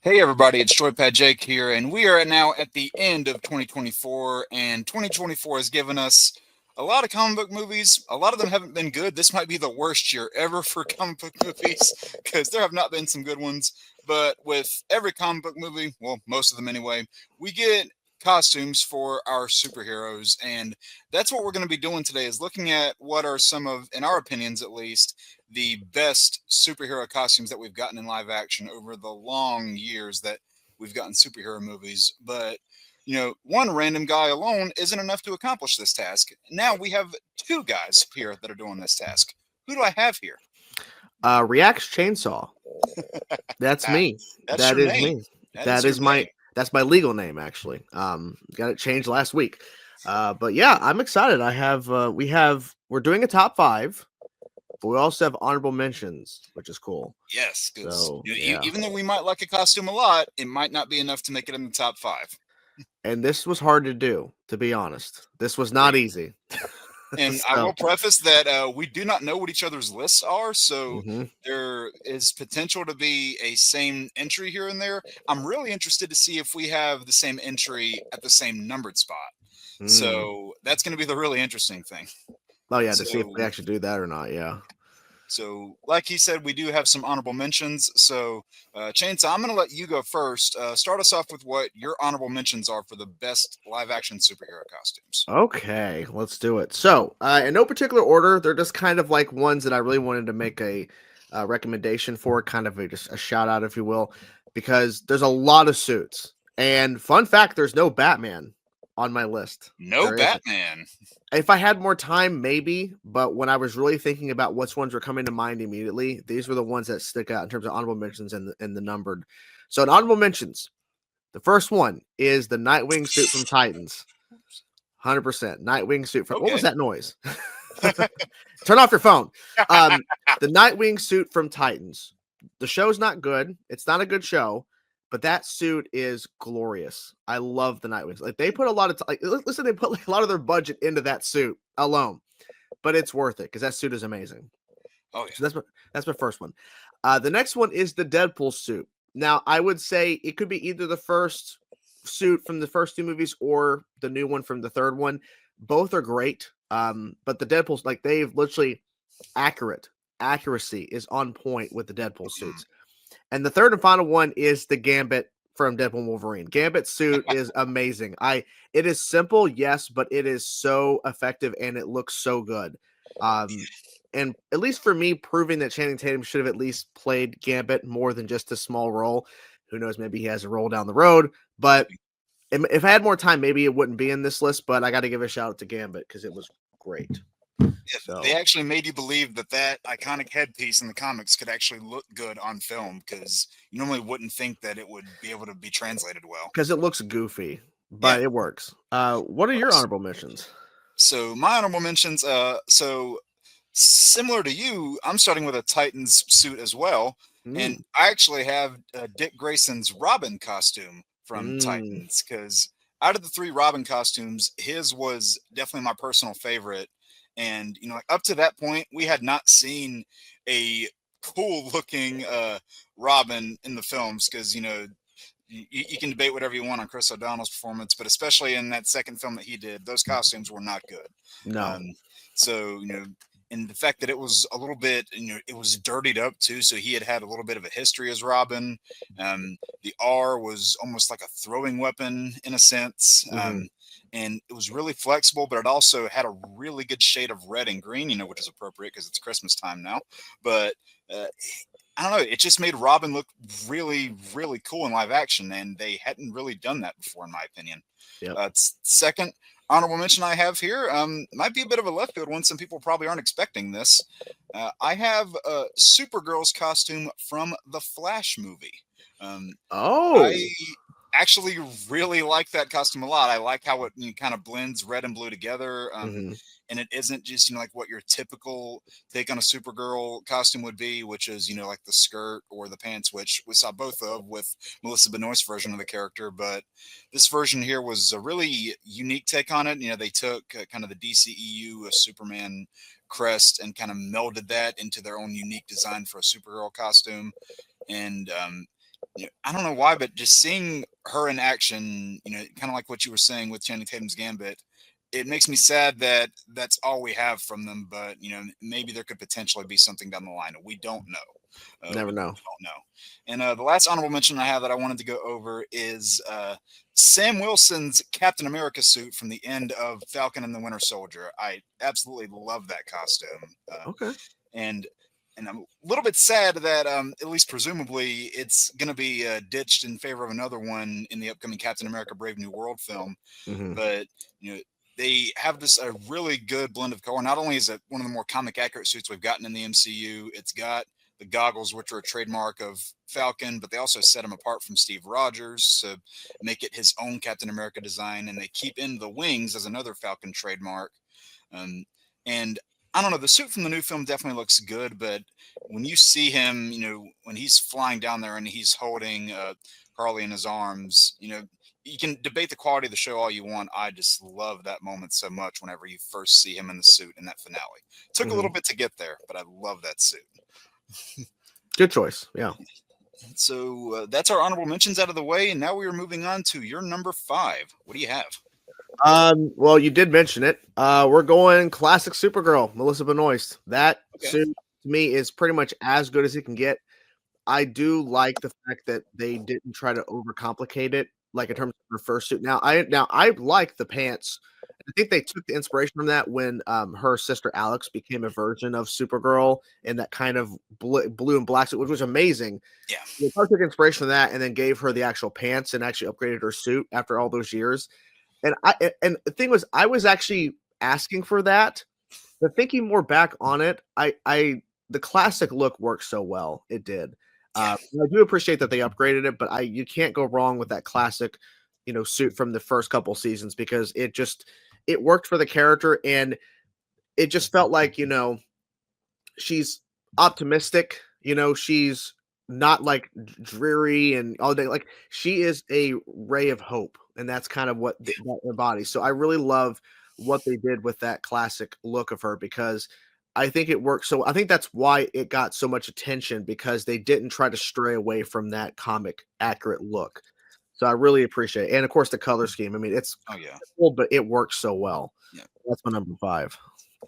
Hey everybody, it's Joypad Jake here, and we are now at the end of 2024, and 2024 has given us a lot of comic book movies. A lot of them haven't been good. This might be the worst year ever for comic book movies because there have not been some good ones. But with every comic book movie, well, most of them anyway, we get costumes for our superheroes, and that's what we're going to be doing today is looking at what are some of, in our opinions at least, the best superhero costumes that we've gotten in live action over the long years that we've gotten superhero movies. But, one random guy alone isn't enough to accomplish this task. Now we have two guys here that are doing this task. Who do I have here? Reacts Chainsaw. That's Ah, me. that's That your is name. me. That is That your is name. my legal name actually. Got it changed last week. But yeah, I'm excited. We're doing a top 5, but we also have honorable mentions, which is cool. Yes, because So, yeah. even though we might like a costume a lot, it might not be enough to make it in the top five. And this was hard to do, to be honest. This was not Agreed. easy. And I will So, preface that we do not know what each other's lists are, so mhm. there is potential to be a same entry here and there. I'm really interested to see if we have the same entry at the same numbered spot. Mm. So that's going to be the really interesting thing. Oh yeah, to see if we So, actually do that or not. Yeah. like he said, we do have some honorable mentions. So, Chainsaw, I'm going to let you go first. Start us off with what your honorable mentions are for the best live action superhero costumes. Okay, let's do it. So, in no particular order, they're just kind of like ones that I really wanted to make a recommendation for, kind of just a shout out, if you will, because there's a lot of suits. And fun fact, there's no Batman on my list. No There isn't. Batman. If I had more time, maybe, but when I was really thinking about which ones were coming to mind immediately, these were the ones that stick out in terms of honorable mentions and the numbered. So, in honorable mentions, the first one is the Nightwing suit from Titans. 100% Nightwing suit from what was Okay. that noise? Turn off your phone. Um, the Nightwing suit from Titans. The show's not good. It's not a good show, but that suit is glorious. I love the Nightwings. Like they put a lot of listen, they put like a lot of their budget into that suit alone, but it's worth it because that suit is amazing. Oh So that's my first one. The next one is the Deadpool suit. Now I would say it could be either the first suit from the first two movies or the new one from the third one. Both are great. But the Deadpool's like they've literally accuracy is on point with the Deadpool yeah. suits. And the third and final one is the Gambit from Deadpool and Wolverine. Gambit suit is amazing. It is simple, yes, but it is so effective and it looks so good. Um, and at least for me, proving that Channing Tatum should have at least played Gambit more than just a small role. Who knows? Maybe he has a role down the road. But if I had more time, maybe it wouldn't be in this list. But I got to give a shout out to Gambit because it was great. They So actually made you believe that that iconic headpiece in the comics could actually look good on film because you normally wouldn't think that it would be able to be translated well. because it looks goofy, Yeah, but it works. What are of your course. honorable mentions? So my honorable mentions. So similar to you, I'm starting with a Titans suit as well, and Mm, I actually have Dick Grayson's Robin costume from mm, Titans because out of the three Robin costumes, his was definitely my personal favorite. And like up to that point, we had not seen a cool looking Robin in the films because you can debate whatever you want on Chris O'Donnell's performance, but especially in that second film that he did, those costumes were not good. no. So and the fact that it was a little bit, it was dirtied up too. So he had had a little bit of a history as Robin. The R was almost like a throwing weapon in a sense. Hmm. And it was really flexible, but it also had a really good shade of red and green, which is appropriate because it's Christmas time now. But uh, I don't know. It just made Robin look really, really cool in live action, and they hadn't really done that before, in my opinion. Yep. Second honorable mention I have here might be a bit of a left field one. Some people probably aren't expecting this. I have Supergirl's costume from the Flash movie. I Oh. actually really like that costume a lot. I like how it kind of blends red and blue together. Hmm. And it isn't just like what your typical take on a Supergirl costume would be, which is like the skirt or the pants, which we saw both of with Melissa Benoist's version of the character. But this version here was a really unique take on it. They took kind of the DCEU Superman crest and kind of melded that into their own unique design for a Supergirl costume. And I don't know why, but just seeing her in action, kind of like what you were saying with Channing Tatum's Gambit, it makes me sad that that's all we have from them. But maybe there could potentially be something down the line. We don't know. Never We know. don't know. And the last honorable mention I have that I wanted to go over is Sam Wilson's Captain America suit from the end of Falcon and the Winter Soldier. I absolutely love that costume. Okay. And I'm a little bit sad that at least presumably it's going to be ditched in favor of another one in the upcoming Captain America: Brave New World film. Hmm. But they have this a really good blend of color. Not only is it one of the more comic accurate suits we've gotten in the MCU, it's got the goggles, which are a trademark of Falcon, but they also set him apart from Steve Rogers to make it his own Captain America design, and they keep in the wings as another Falcon trademark. Um, and I don't know, the suit from the new film definitely looks good, but when you see him, when he's flying down there and he's holding Carly in his arms, you can debate the quality of the show all you want. I just love that moment so much whenever you first see him in the suit in that finale. Took a Hmm. little bit to get there, but I love that suit. Good choice. Yeah. So that's our honorable mentions out of the way, and now we are moving on to your number 5. What do you have? Well, you did mention it. We're going classic Supergirl, Melissa Benoist. That Okay. suit to me is pretty much as good as it can get. I do like the fact that they didn't try to overcomplicate it, like in terms of her first suit. Now I like the pants. I think they took the inspiration from that when her sister Alex became a version of Supergirl in that kind of blue and black suit, which was amazing. Yeah. They probably took inspiration from that and then gave her the actual pants and actually upgraded her suit after all those years. And the thing was, I was actually asking for that, but thinking more back on it, I the classic look worked so well. It did. Yeah. I do appreciate that they upgraded it, but you can't go wrong with that classic, suit from the first couple seasons because it worked for the character and it just felt like she's optimistic. She's not like dreary and all day. Like she is a ray of hope, and that's kind of what that embodies. So I really love what they did with that classic look of her because I think it worked. So I think that's why it got so much attention because they didn't try to stray away from that comic accurate look. So I really appreciate it. And of course the color scheme. I mean, it's Oh yeah. cool, but it works so well. Yeah. That's my number 5.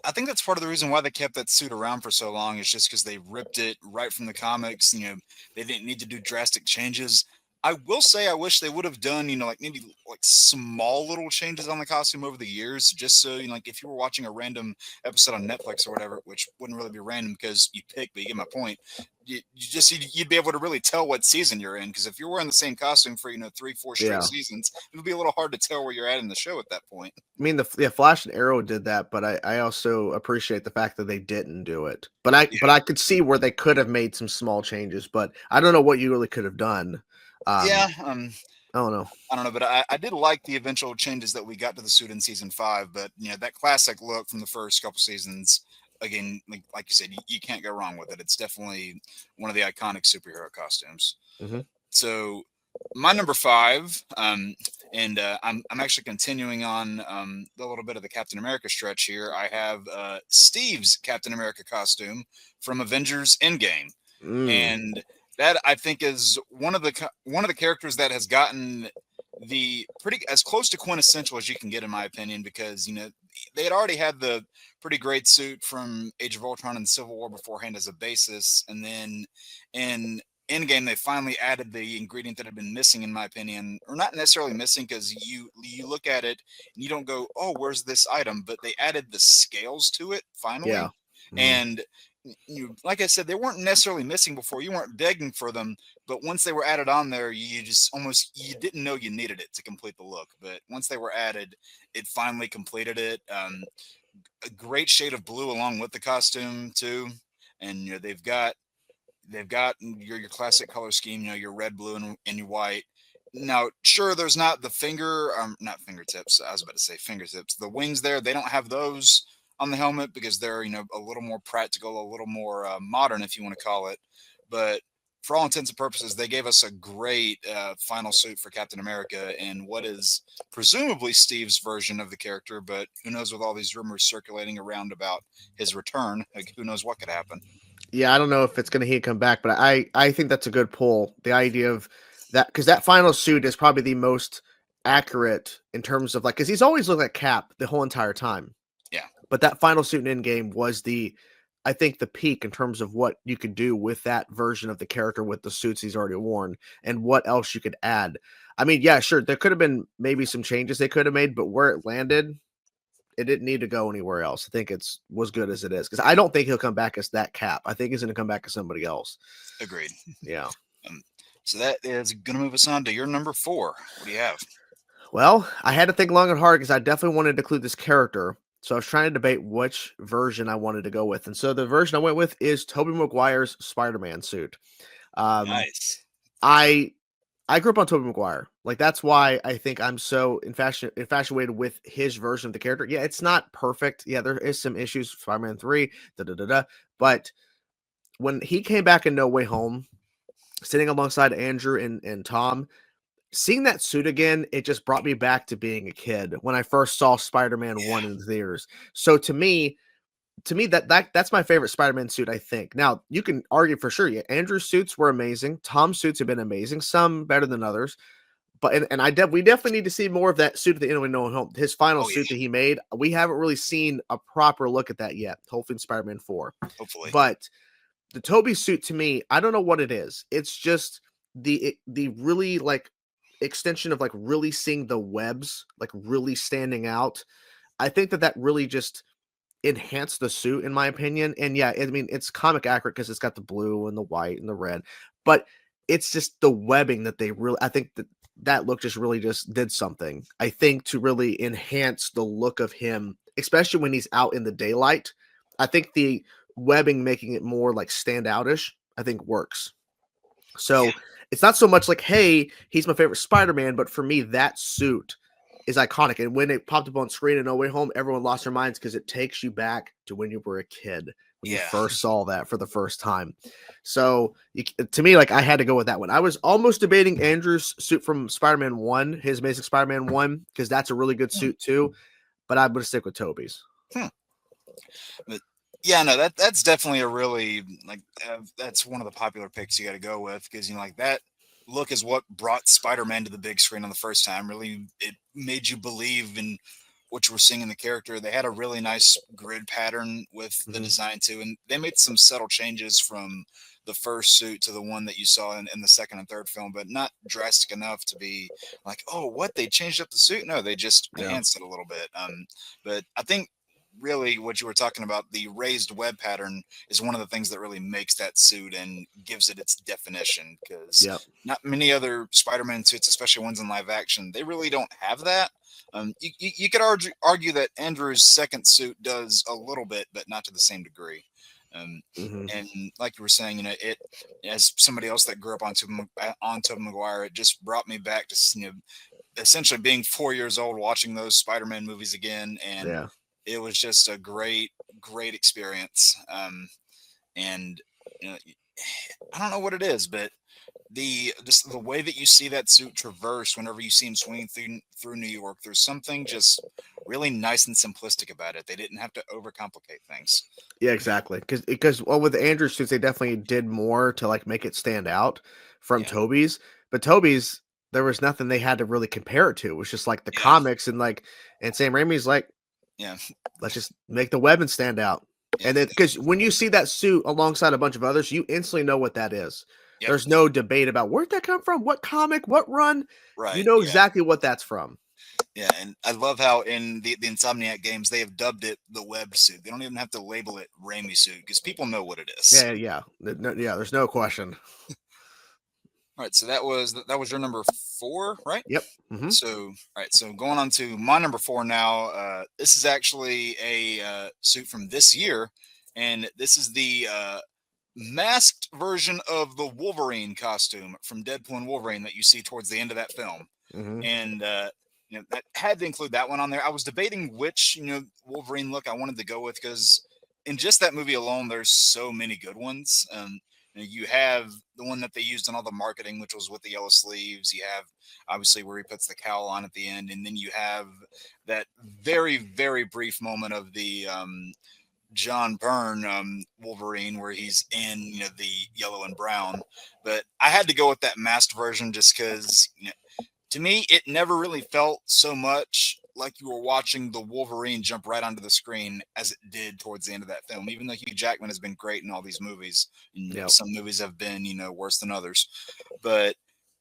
I think that's part of the reason why they kept that suit around for so long is just because they ripped it right from the comics. They didn't need to do drastic changes. I will say I wish they would have done, like maybe like small little changes on the costume over the years, just so like if you were watching a random episode on Netflix or whatever, which wouldn't really be random because you pick, but you get my point. You'd be able to really tell what season you're in because if you're wearing the same costume for 3-4 straight Yeah. seasons, it would be a little hard to tell where you're at in the show at that point. I mean, the Flash and Arrow did that, but I also appreciate the fact that they didn't do it. But I could see where they could have made some small changes, but I don't know what you really could have done. Yeah, I don't know. I don't know, but I did like the eventual changes that we got to the suit in season 5. But that classic look from the first couple seasons, again, like you said, you can't go wrong with it. It's definitely one of the iconic superhero costumes. Mhm. So my number 5, and I'm actually continuing on a little bit of the Captain America stretch here. I have Steve's Captain America costume from Avengers Endgame, Mm, and that I think is one of the characters that has gotten the pretty as close to quintessential as you can get in my opinion because they had already had the pretty great suit from Age of Ultron and Civil War beforehand as a basis, and then in Endgame they finally added the ingredient that had been missing in my opinion, or not necessarily missing because you look at it and you don't go, oh, where's this item, but they added the scales to it yeah. finally. Mhm. And like I said, they weren't necessarily missing before. You weren't begging for them, but once they were added on there, you just almost you didn't know you needed it to complete the look. But once they were added, it finally completed it. A great shade of blue along with the costume too, and they've got your classic color scheme. Your red, blue, and your white. Now, sure, there's not the not fingertips. I was about to say fingertips. The wings there, they don't have those on the helmet because they're a little more practical, a little more modern, if you want to call it. But for all intents and purposes, they gave us a great final suit for Captain America in what is presumably Steve's version of the character, but who knows with all these rumors circulating around about his return? Like, who knows what could happen? Yeah, I don't know if it's going to he come back, but I think that's a good pull. The idea of that, because that final suit is probably the most accurate in terms of like, because he's always looked like Cap the whole entire time. Yeah. But that final suit in Endgame was I think, the peak in terms of what you could do with that version of the character with the suits he's already worn and what else you could add. I mean, yeah, sure, there could have been maybe some changes they could have made, but where it landed, it didn't need to go anywhere else. I think it's was good as it is because I don't think he'll come back as that Cap. I think he's going to come back as somebody else. Agreed. Yeah. Um, so that is going to move us on to your number 4. What do you have? Well, I had to think long and hard because I definitely wanted to include this character. So I was trying to debate which version I wanted to go with. And so the version I went with is Tobey Maguire's Spider-Man suit. Um, Nice. I I grew up on Tobey Maguire. Like that's why I think I'm so infatuated with his version of the character. Yeah, it's not perfect. Yeah, there is some issues. Spider-Man 3, da da da da. But when he came back in No Way Home, sitting alongside Andrew and Tom, seeing that suit again, it just brought me back to being a kid when I first saw Spider-Man Yeah. 1 in the theaters. So to me that's my favorite Spider-Man suit, I think. Now, you can argue for sure. Yeah, Andrew's suits were amazing. Tom's suits have been amazing, some better than others. But we definitely need to see more of that suit at the end of No Way Home. His final Oh, yeah. suit that he made, we haven't really seen a proper look at that yet. Hopefully in Spider-Man 4. Hopefully. But the Toby suit to me, I don't know what it is. It's just the really like extension of like really seeing the webs like really standing out. I think that really just enhanced the suit in my opinion. And yeah, I mean it's comic accurate because it's got the blue and the white and the red, but it's just the webbing that they really. I think that look just did something. I think to really enhance the look of him, especially when he's out in the daylight. I think the webbing making it more like stand outish, I think works. Yeah. So it's not so much like, hey, he's my favorite Spider-Man, but for me, that suit is iconic. And when it popped up on screen in No Way Home, everyone lost their minds because it takes you back to when you were a kid, when you Yeah. first saw that for the first time. So to me, like I had to go with that one. I was almost debating Andrew's suit from Spider-Man 1, his Amazing Spider-Man 1, because that's a really good suit too. But I'm going to stick with Toby's. But yeah, no, that's definitely a really like that's one of the popular picks you got to go with because like that look is what brought Spider-Man to the big screen on the first time. Really, it made you believe in what you were seeing in the character. They had a really nice grid pattern with the design too, and they made some subtle changes from the first suit to the one that you saw in the second and third film, but not drastic enough to be like, oh, what, they changed up the suit? No, they just Yeah. enhanced it a little bit. But I think really what you were talking about, the raised web pattern, is one of the things that really makes that suit and gives it its definition because Yep. not many other Spider-Man suits, especially ones in live action, they really don't have that. You could argue that Andrew's second suit does a little bit, but not to the same degree. Um, and like you were saying, it, as somebody else that grew up on Tobey Maguire, it just brought me back to essentially being 4 years old watching those Spider-Man movies again, and Yeah. it was just a great experience. And you know, I don't know what it is, but just the way that you see that suit traverse whenever you see him swinging through New York, there's something just really nice and simplistic about it. They didn't have to overcomplicate things. Yeah, exactly. Because well, with Andrew's suits, they definitely did more to like make it stand out from Yeah, Toby's. But Toby's, there was nothing they had to really compare it to. It was just like the yeah, comics and Sam Raimi's like, yeah, let's just make the weapon stand out. yeah. And then because when you see that suit alongside a bunch of others, you instantly know what that is. Yep. There's no debate about where'd that come from, what comic, what run. You Right. know Yeah. exactly what that's from. Yeah, and I love how in the Insomniac games they have dubbed it the web suit. They don't even have to label it Raimi suit because people know what it is. Yeah. Yeah, there's no question. All right, so that was your number 4, right? Yep. Hmm. So, all right, so going on to my number 4 now. This is actually a suit from this year, and this is the masked version of the Wolverine costume from Deadpool and Wolverine that you see towards the end of that film. Hmm. And that had to include that one on there. I was debating which Wolverine look I wanted to go with because in just that movie alone, there's so many good ones. You have the one that they used in all the marketing, which was with the yellow sleeves. You have obviously where he puts the cowl on at the end, and then you have that very very brief moment of the John Byrne Wolverine, where he's in the yellow and brown. But I had to go with that masked version just because to me it never really felt so much like you were watching the Wolverine jump right onto the screen as it did towards the end of that film. Even though Hugh Jackman has been great in all these movies, and Yep. some movies have been worse than others, but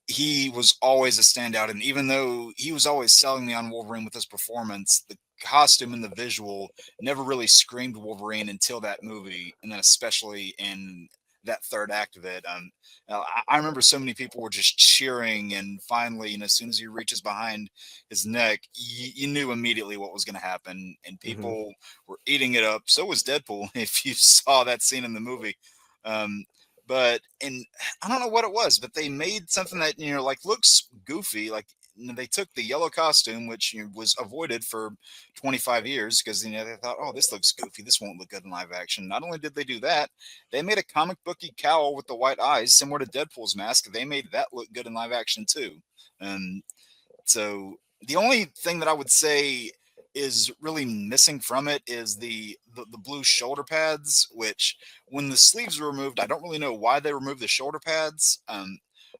he was always a standout. And even though he was always selling me on Wolverine with his performance, the costume and the visual never really screamed Wolverine until that movie, and then especially in that third act of it. I remember so many people were just cheering, and finally, as soon as he reaches behind his neck, you knew immediately what was going to happen, and Mhm. people were eating it up. So was Deadpool, if you saw that scene in the movie. Um, but and I don't know what it was, but they made something that like looks goofy. Like they took the yellow costume, which was avoided for 25 years because they thought, oh, this looks goofy. This won't look good in live action. Not only did they do that, they made a comic booky cowl with the white eyes, similar to Deadpool's mask. They made that look good in live action too. Um, so the only thing that I would say is really missing from it is the blue shoulder pads, which when the sleeves were removed, I don't really know why they removed the shoulder pads.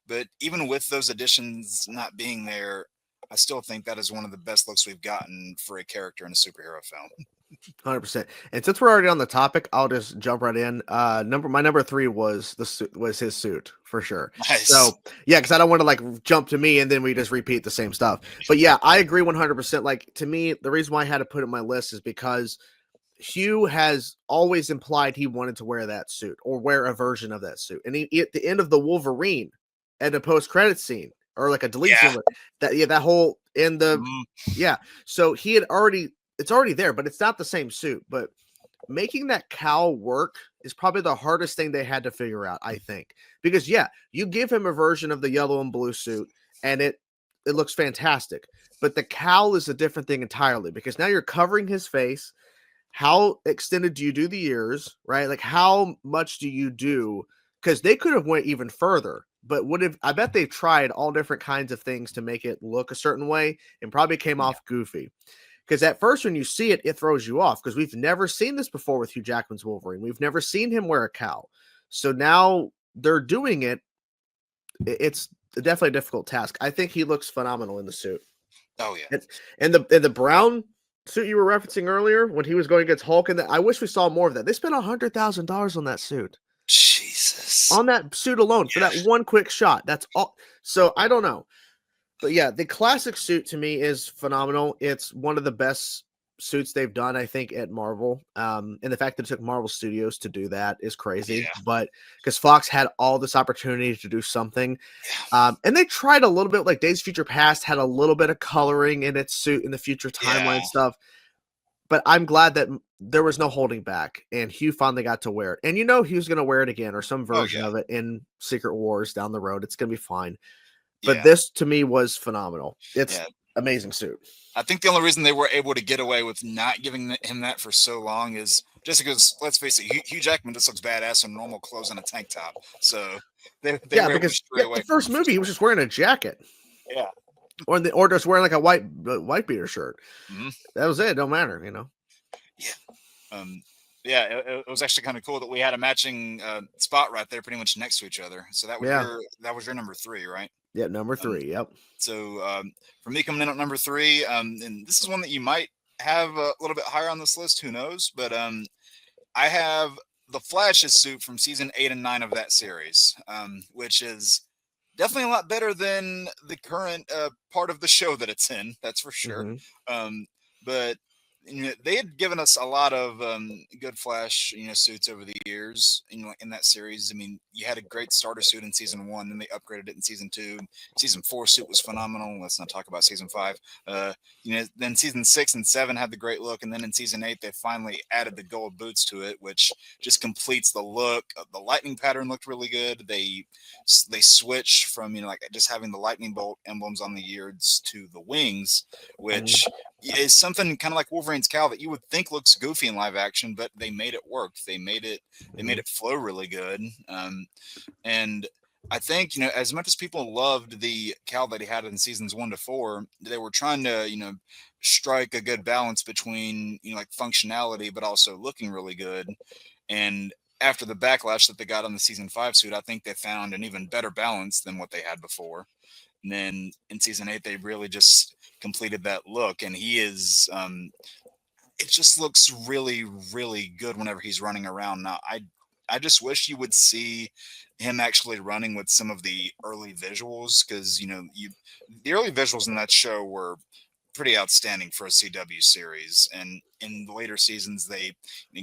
But even with those additions not being there, I still think that is one of the best looks we've gotten for a character in a superhero film. 100%. And since we're already on the topic, I'll just jump right in. My number 3 was was his suit for sure. Nice. So yeah, because I don't want to like jump to me and then we just repeat the same stuff. But yeah, I agree 100%. Like to me, the reason why I had to put it on my list is because Hugh has always implied he wanted to wear that suit or wear a version of that suit. And he at the end of the Wolverine at the post credit scene or like a delete Yeah. scene, that whole in the Mhm. yeah. So he had already it's already there, but it's not the same suit. But making that cowl work is probably the hardest thing they had to figure out, I think. Because yeah, you give him a version of the yellow and blue suit and it looks fantastic. But the cowl is a different thing entirely because now you're covering his face. How extended do you do the ears, right? Like how much do you do? Because they could have went even further, but would have I bet they've tried all different kinds of things to make it look a certain way and probably came Yeah. off goofy. Because at first, when you see it, it throws you off because we've never seen this before with Hugh Jackman's Wolverine. We've never seen him wear a cowl. So now they're doing it. It's definitely a difficult task. I think he looks phenomenal in the suit. Oh yeah. And, and the brown suit you were referencing earlier when he was going against Hulk, and I wish we saw more of that. They spent $100,000 on that suit, Jesus. on that suit alone for that Yeah. one quick shot. That's all. So I don't know. But yeah, the classic suit to me is phenomenal. It's one of the best suits they've done, I think, at Marvel. And the fact that it took Marvel Studios to do that is crazy. Yeah. But because Fox had all this opportunity to do something, Yeah. and they tried a little bit, like Days of Future Past had a little bit of coloring in its suit in the future Yeah. timeline stuff. But I'm glad that there was no holding back, and Hugh finally got to wear it. And he was going to wear it again or some Oh version yeah. of it in Secret Wars down the road. It's going to be fine. But Yeah. this to me was phenomenal. It's Yeah. amazing suit. I think the only reason they were able to get away with not giving him that for so long is just because, let's face it, Hugh Jackman just looks badass in normal clothes and a tank top. So they Yeah, were able to because stray away the from first him for movie he so was just wearing a jacket long. or just wearing like a white beater shirt. Yeah. Mhm. That was it. Don't matter, Yeah. Yeah, it was actually kind of cool that we had a matching spot right there, pretty much next to each other. So Yeah. that was your number 3, right? Yeah, number Um, 3. Yep. so for me coming in at number 3, and this is one that you might have a little bit higher on this list. Who knows? But I have the Flash's suit from season 8 and 9 of that series, which is definitely a lot better than the current part of the show that it's in. That's for sure. Hmm. Um, but they had given us a lot of good Flash, suits over the years. In that series, I mean, you had a great starter suit in season 1, then they upgraded it in season 2. Season 4 suit was phenomenal. Let's not talk about season 5. Uh, then season 6 and 7 had the great look, and then in season 8 they finally added the gold boots to it, which just completes the look. The lightning pattern looked really good. They switched from like just having the lightning bolt emblems on the ears to the wings, which is something kind of like Wolverine's cowl that you would think looks goofy in live action, but they made it work. They made it flow really good. And I think, as much as people loved the Cal that he had in seasons 1 to 4, they were trying to, strike a good balance between, like functionality, but also looking really good. And after the backlash that they got on the season 5 suit, I think they found an even better balance than what they had before. And then in season 8, they really just completed that look. And he is, it just looks really, really good whenever he's running around. Now, I just wish you would see him actually running with some of the early visuals, because the early visuals in that show were pretty outstanding for a CW series. And in the later seasons, they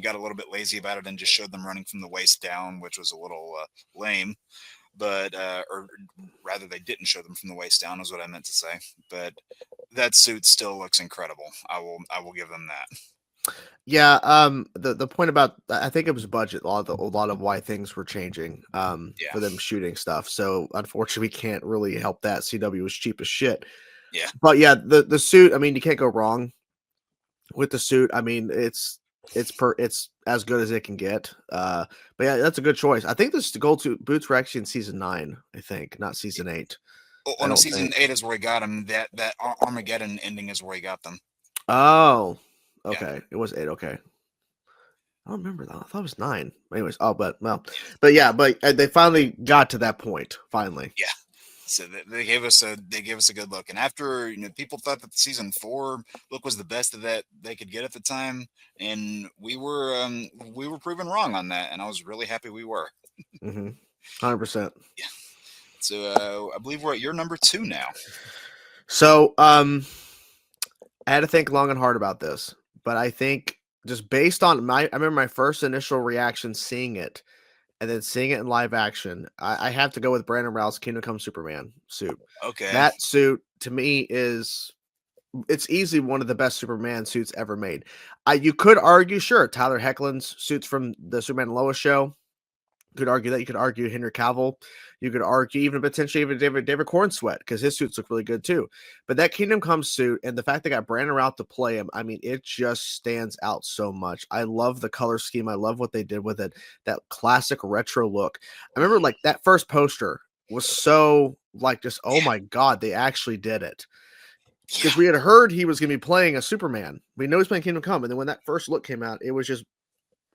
got a little bit lazy about it and just showed them running from the waist down, which was a little lame. But or rather, they didn't show them from the waist down, is what I meant to say. But that suit still looks incredible. I will give them that. Yeah, the point about I think it was budget. A lot of why things were changing Yeah, for them shooting stuff. So unfortunately, we can't really help that. CW was cheap as shit. yeah. But yeah, the suit. I mean, you can't go wrong with the suit. I mean, it's as good as it can get. But yeah, that's a good choice. I think the gold suit boots were actually in season 9. I think not season 8. I On the don't season think. 8 is where he got him. That Armageddon ending is where he got them. Oh, Yeah, okay. It was 8. Okay. I don't remember that. I thought it was 9. Anyways, but yeah, but they finally got to that point. Finally. yeah. So they gave us a good look. And after people thought that the season 4 look was the best that they could get at the time, and we were proven wrong on that, and I was really happy we were. 100%. Yeah. So I believe we're at your number 2 now. So, I had to think long and hard about this, but I think just based on I remember my first initial reaction seeing it, and then seeing it in live action, I have to go with Brandon Routh's Kingdom Come Superman suit. Okay. That suit to me it's easily one of the best Superman suits ever made. You could argue, sure, Tyler Hoechlin's suits from the Superman and Lois show. You could argue that. You could argue Henry Cavill. You could argue even potentially even David Cornsweet, because his suits look really good too. But that Kingdom Come suit and the fact they got Brandon Routh to play him, I mean, it just stands out so much. I love the color scheme. I love what they did with it. That classic retro look. I remember like that first poster was so like just, oh Yeah. my God, they actually did it. Yeah. Because we had heard he was going to be playing a Superman. We know he's playing Kingdom Come. And then when that first look came out, it was just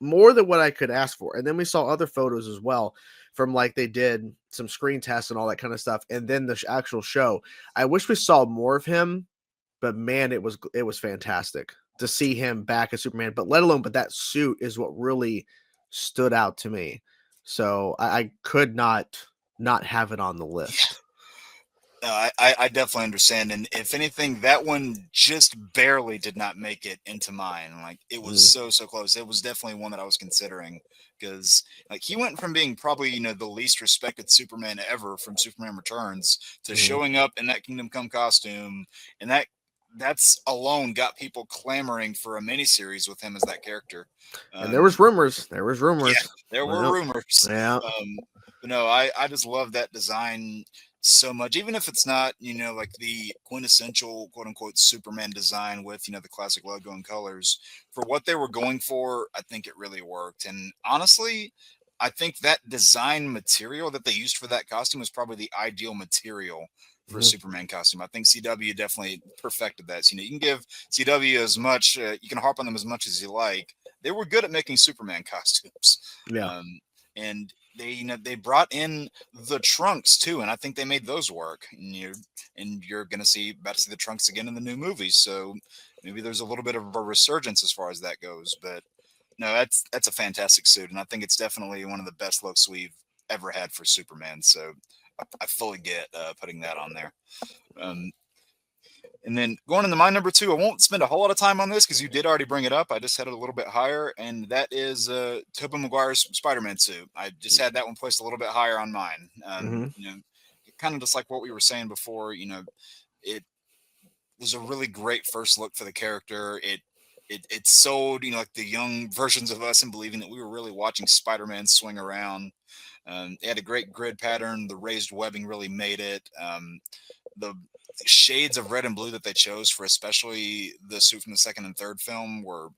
more than what I could ask for. And then we saw other photos as well from like they did some screen tests and all that kind of stuff. And then the actual show. I wish we saw more of him, but man, it was fantastic to see him back as Superman. But but that suit is what really stood out to me. So I could not have it on the Yeah. list. No, I definitely understand. And if anything, that one just barely did not make it into mine. Like it was Mm, so close. It was definitely one that I was considering, because like he went from being probably the least respected Superman ever from Superman Returns to mhm. showing up in that Kingdom Come costume, and that's alone got people clamoring for a miniseries with him as that character. And there was Um, rumors. There was yeah, rumors. there were Well, rumors. yeah. But no, I just love that design so much. Even if it's not, like the quintessential quote unquote Superman design with, the classic logo and colors, for what they were going for, I think it really worked. And honestly, I think that design material that they used for that costume is probably the ideal material for a Mhm. Superman costume. I think CW definitely perfected that. So, you can give CW as much, you can harp on them as much as you like. They were good at making Superman costumes. Yeah. Um, and they brought in the trunks too, and I think they made those work. And you're gonna about to see the trunks again in the new movies, so maybe there's a little bit of a resurgence as far as that goes. But no, that's a fantastic suit, and I think it's definitely one of the best looks we've ever had for Superman. So I fully get putting that on there. Um, and then going into my number 2, I won't spend a whole lot of time on this because you did already bring it up. I just had it a little bit higher, and that is Tobey Maguire's Spider-Man suit. I just had that one placed a little bit higher on mine. Mhm. Kind of just like what we were saying before. It was a really great first look for the character. It sold like the young versions of us in believing that we were really watching Spider-Man swing around. It had a great grid pattern. The raised webbing really made it. The shades of red and blue that they chose for especially the suit from the second and third film were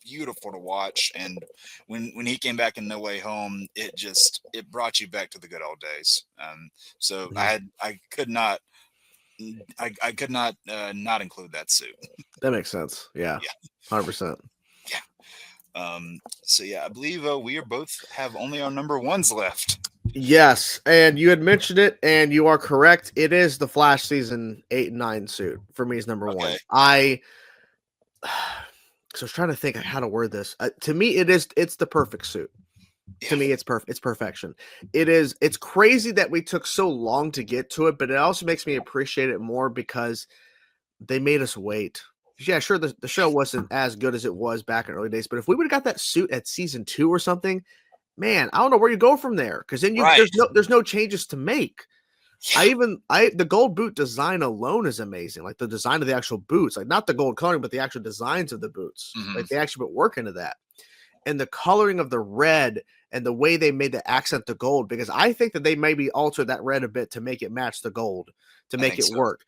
beautiful to watch. And when he came back in No Way Home, it brought you back to the good old days. So I could not not include that suit. That makes sense. Yeah, Yeah. 100%. Yeah. So yeah, I believe we are both have only our number ones left. Yes, and you had mentioned it, and you are correct. It is the Flash season 8 and 9 suit for me is number one. Okay. So I was trying to think how to word this. To me, it's the perfect suit. Yeah. To me, it's perfect. It's perfection. It's crazy that we took so long to get to it, but it also makes me appreciate it more because they made us wait. Yeah, sure, the show wasn't as good as it was back in early days, but if we would have got that suit at season 2 or something, man, I don't know where you go from there because then Right. there's no changes to make. Yeah. The gold boot design alone is amazing. Like the design of the actual boots, like not the gold coloring, but the actual designs of the boots. Mhm. Like they actually put work into that. And the coloring of the red and the way they made the accent the gold, because I think that they maybe altered that red a bit to make it match the gold, to make it work.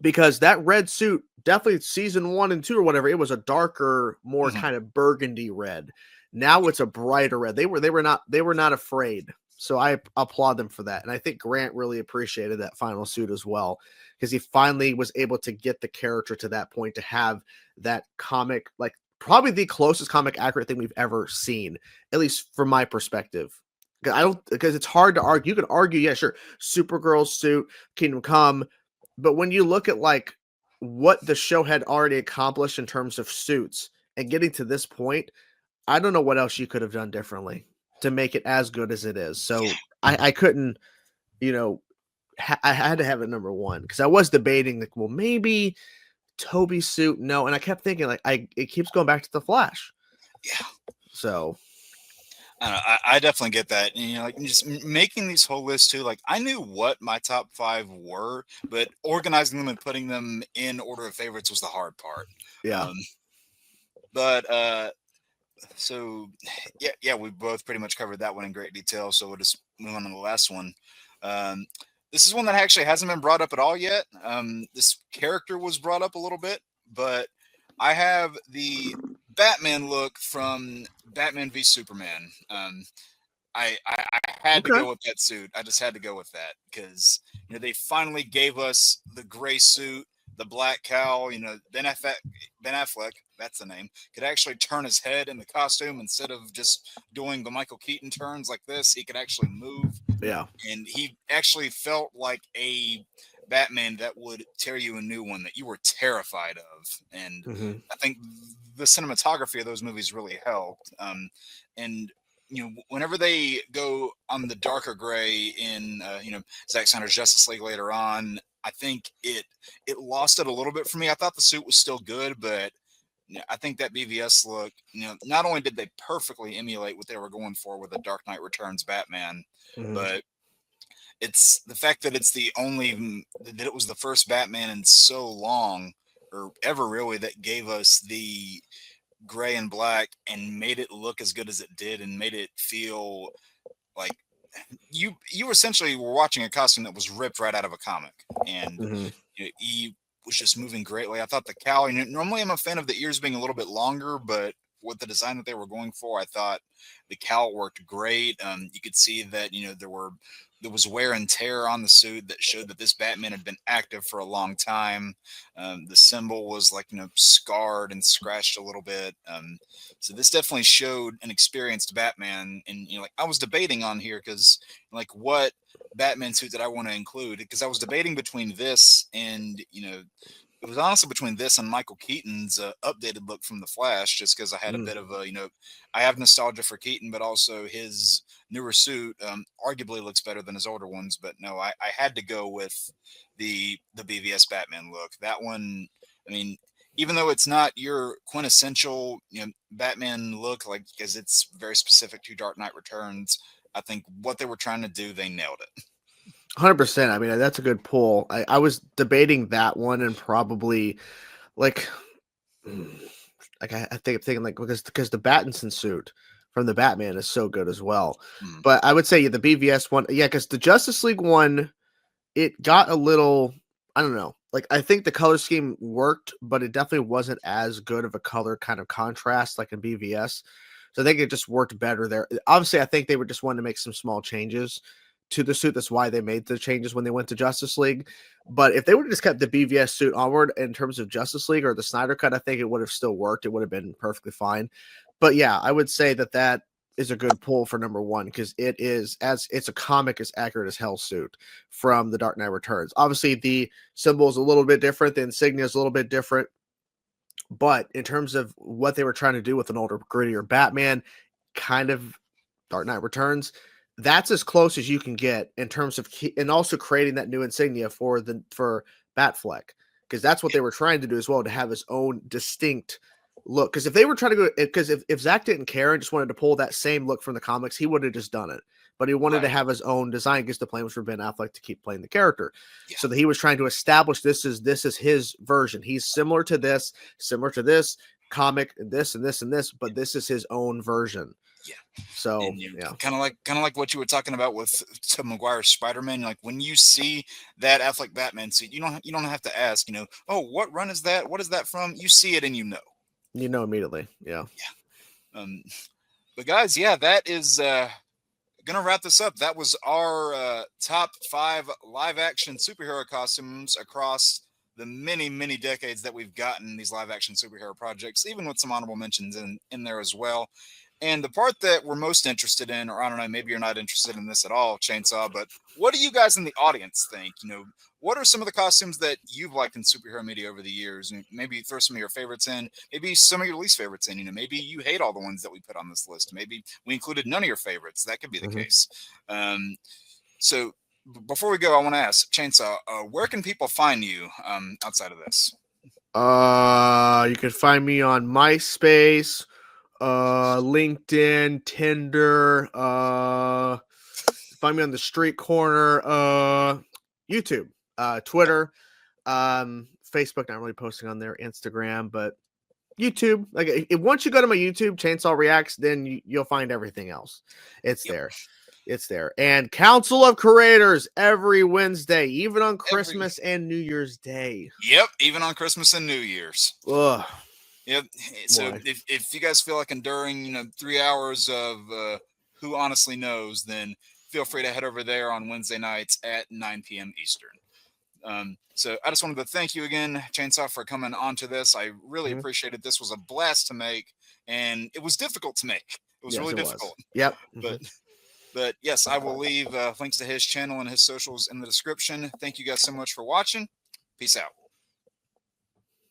Because that red suit, definitely season 1 and 2 or whatever, it was a darker, more kind of burgundy red. Now it's a brighter red. They were not afraid. So I applaud them for that. And I think Grant really appreciated that final suit as well, because he finally was able to get the character to that point to have that comic, like probably the closest comic accurate thing we've ever seen, at least from my perspective. Because it's hard to argue. You can argue, yeah, sure, Supergirl's suit, Kingdom Come, but when you look at like what the show had already accomplished in terms of suits and getting to this point, I don't know what else you could have done differently to make it as good as it is. So I couldn't, I had to have it number one because I was debating like, well, maybe Toby's suit, no, and I kept thinking like it keeps going back to the Flash. Yeah. So I definitely get that. And, like just making these whole lists too. Like I knew what my top 5 were, but organizing them and putting them in order of favorites was the hard part. Yeah. So yeah, we both pretty much covered that one in great detail. So we'll just move on to the last one. This is one that actually hasn't been brought up at all yet. This character was brought up a little bit, but I have the Batman look from Batman v Superman. I had to go with that suit. I just had to go with that because they finally gave us the gray suit, the black cowl. Ben Affleck, that's the name, could actually turn his head in the costume instead of just doing the Michael Keaton turns like this. He could actually move. Yeah, and he actually felt like a Batman that would tear you a new one that you were terrified of. And I think the cinematography of those movies really helped. And whenever they go on the darker gray in Zack Snyder's Justice League later on, I think it lost it a little bit for me. I thought the suit was still good, but I think that BVS look, not only did they perfectly emulate what they were going for with the Dark Knight Returns Batman, but it's the fact that that it was the first Batman in so long or ever really that gave us the gray and black and made it look as good as it did and made it feel like you essentially were watching a costume that was ripped right out of a comic. And he was just moving greatly. I thought the cowl, normally I'm a fan of the ears being a little bit longer, but with the design that they were going for, I thought the cowl worked great. You could see that, there was wear and tear on the suit that showed that this Batman had been active for a long time. The symbol was scarred and scratched a little bit. So this definitely showed an experienced Batman. And, I was debating on here because what Batman suit did I want to include? Because I was debating between this and, it was honestly between this and Michael Keaton's updated look from The Flash, just because I had a bit of I have nostalgia for Keaton, but also his newer suit arguably looks better than his older ones. But no, I had to go with the BVS Batman look. That one, I mean, even though it's not your quintessential Batman look, because it's very specific to Dark Knight Returns, I think what they were trying to do, they nailed it. 100%. I mean, that's a good pull. I was debating that one and probably I think I'm thinking because the Battinson suit from the Batman is so good as well. But I would say the BVS one, yeah, because the Justice League one, it got a little, I don't know, like I think the color scheme worked, but it definitely wasn't as good of a color kind of contrast like in BVS. So I think it just worked better there. Obviously, I think they were just wanting to make some small changes to the suit. That's why they made the changes when they went to Justice League. But if they would have just kept the BVS suit onward in terms of Justice League or the Snyder Cut, I think it would have still worked. It would have been perfectly fine. But yeah, I would say that is a good pull for number one because it is as it's a comic as accurate as hell suit from The Dark Knight Returns. Obviously, the symbol is a little bit different, the insignia is a little bit different, but in terms of what they were trying to do with an older, grittier Batman, kind of Dark Knight Returns, that's as close as you can get in terms of and also creating that new insignia for Batfleck because that's what they were trying to do as well, to have his own distinct look. Because if they were trying to go, because if Zach didn't care and just wanted to pull that same look from the comics, he would have just done it. But he wanted to have his own design because the plan was for Ben Affleck to keep playing the character. Yeah. So that he was trying to establish this is his version. He's similar to this comic, and this, but this is his own version. Yeah. So kind of like what you were talking about with Tobey Maguire's Spider-Man. Like when you see that Affleck Batman suit, you don't have to ask, oh, what run is that? What is that from? You see it and you know. You know immediately. Yeah. Yeah. But guys, yeah, that is gonna wrap this up. That was our top 5 live action superhero costumes across the many decades that we've gotten these live action superhero projects, even with some honorable mentions in there as well. And the part that we're most interested in, or I don't know, maybe you're not interested in this at all, Chainsaw, but what do you guys in the audience think? What are some of the costumes that you've liked in superhero media over the years? And maybe throw some of your favorites in, maybe some of your least favorites in. Maybe you hate all the ones that we put on this list. Maybe we included none of your favorites. That could be the case. So before we go, I want to ask Chainsaw, where can people find you outside of this? You can find me on MySpace, LinkedIn, Tinder, find me on the street corner, YouTube, Twitter, Facebook, not really posting on there, Instagram, but YouTube. Like once you go to my YouTube, Chainsaw Reacts, then you'll find everything else. It's there. It's there. And Council of Creators every Wednesday, even on Christmas and New Year's Day. Yep, even on Christmas and New Year's. Ugh. Yep. So if you guys feel like enduring, 3 hours of Who Honestly Knows, then feel free to head over there on Wednesday nights at 9 p.m. Eastern. So I just wanted to thank you again, Chainsaw, for coming onto this. I really appreciate it. This was a blast to make, and it was difficult to make. It was really difficult. Yep. But yes, I will leave links to his channel and his socials in the description. Thank you guys so much for watching. Peace out.